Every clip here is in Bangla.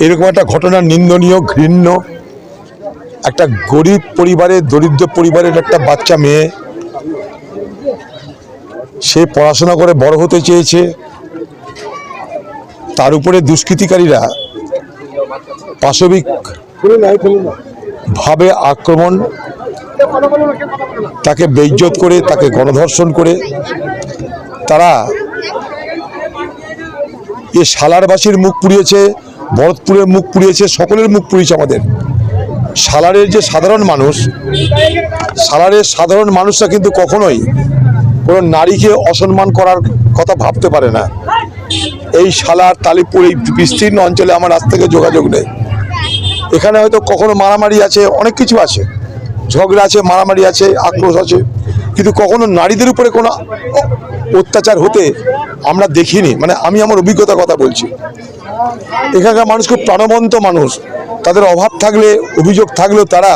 এরকম একটা ঘটনা নিন্দনীয়, ঘৃণ্য। একটা গরিব পরিবারের, দরিদ্র পরিবারের একটা বাচ্চা মেয়ে, সে পড়াশোনা করে বড় হতে চেয়েছে, তার উপরে দুষ্কৃতিকারীরা পাশবিক ভাবে আক্রমণ, তাকে বেইজ্জত করে, তাকে গণধর্ষণ করে তারা এ সালারবাসীর মুখ পুড়িয়েছে, ভরতপুরের মুখ পুড়িয়েছে, সকলের মুখ পুড়িয়েছে। আমাদের সালারের যে সাধারণ মানুষ, সালারের সাধারণ মানুষরা কিন্তু কখনোই কোনো নারীকে অসম্মান করার কথা ভাবতে পারে না। এই সালার, তালিপুর, এই বিস্তীর্ণ অঞ্চলে আমার আজ থেকে যোগাযোগ নেই। এখানে হয়তো কখনো মারামারি আছে, অনেক কিছু আছে, ঝগড়া আছে, মারামারি আছে, আক্রোশ আছে, কিন্তু কখনো নারীদের উপরে কোনো অত্যাচার হতে আমরা দেখিনি। মানে আমি আমার অভিজ্ঞতার কথা বলছি। এখানকার মানুষ খুব প্রাণবন্ত মানুষ, তাদের অভাব থাকলে, অভিযোগ থাকলেও তারা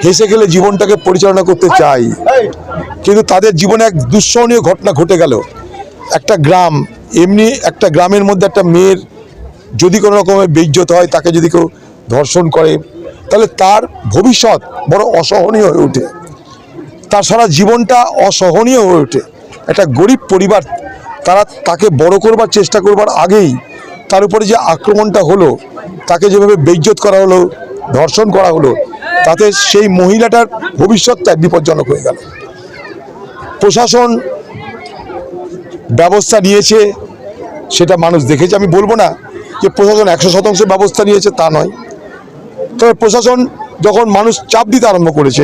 হেসে খেলে জীবনটাকে পরিচালনা করতে চায়। কিন্তু তাদের জীবনে এক দুঃসহনীয় ঘটনা ঘটে গেল। একটা গ্রাম, এমনি একটা গ্রামের মধ্যে একটা মেয়ের যদি কোনো রকমের বেইজ্জত হয়, তাকে যদি কেউ ধর্ষণ করে, তাহলে তার ভবিষ্যৎ বড় অসহনীয় হয়ে ওঠে, তার সারা জীবনটা অসহনীয় হয়ে ওঠে। একটা গরিব পরিবার, তারা তাকে বড় করবার চেষ্টা করবার আগেই তার উপরে যে আক্রমণটা হলো, তাকে যেভাবে বেইজ্জত করা হলো, ধর্ষণ করা হলো, তাতে সেই মহিলাটার ভবিষ্যৎটা বিপজ্জনক হয়ে গেল। প্রশাসন ব্যবস্থা নিয়েছে, সেটা মানুষ দেখেছে। আমি বলবো না যে প্রশাসন 100% ব্যবস্থা নিয়েছে, তা নয়। তবে প্রশাসন যখন মানুষ চাপ দিতে আরম্ভ করেছে,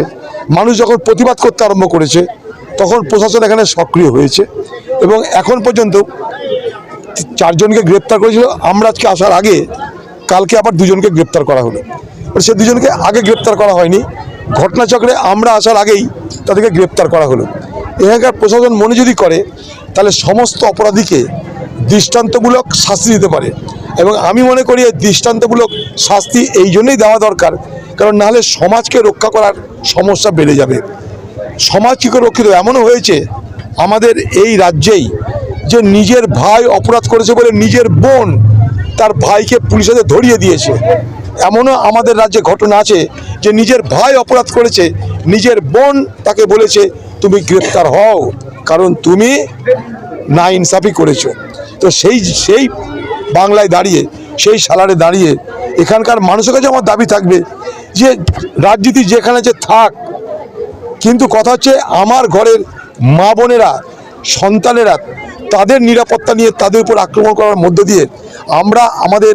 মানুষ যখন প্রতিবাদ করতে আরম্ভ করেছে, তখন প্রশাসন এখানে সক্রিয় হয়েছে এবং এখন পর্যন্ত 4 জনকে গ্রেপ্তার করেছিল। আমরা আজকে আসার আগে কালকে আবার 2 জনকে গ্রেপ্তার করা হলো। সে 2 জনকে আগে গ্রেপ্তার করা হয়নি, ঘটনাচক্রে আমরা আসার আগেই তাদেরকে গ্রেপ্তার করা হলো। এখানকার প্রশাসন মনে যদি করে, তাহলে সমস্ত অপরাধীকে দৃষ্টান্তমূলক শাস্তি দিতে পারে। এবং আমি মনে করি এই দৃষ্টান্তমূলক শাস্তি এই জন্যই দেওয়া দরকার, কারণ নাহলে সমাজকে রক্ষা করার সমস্যা বেড়ে যাবে। সমাজ কী করে রক্ষিত? এমনও হয়েছে আমাদের এই রাজ্যেই যে নিজের ভাই অপরাধ করেছে বলে নিজের বোন তার ভাইকে পুলিশে ধরিয়ে দিয়েছে। এমনও আমাদের রাজ্যে ঘটনা আছে যে নিজের ভাই অপরাধ করেছে, নিজের বোন তাকে বলেছে তুমি গ্রেপ্তার হও, কারণ তুমি না ইনসাফি করেছো। তো সেই বাংলায় দাঁড়িয়ে, সেই সালারে দাঁড়িয়ে এখানকার মানুষের কাছে আমার দাবি থাকবে যে রাজনীতি যেখানে যে থাক, কিন্তু কথা হচ্ছে আমার ঘরের মা বোনেরা, সন্তানেরা, তাদের নিরাপত্তা নিয়ে তাদের উপর আক্রমণ করার মধ্য দিয়ে আমরা আমাদের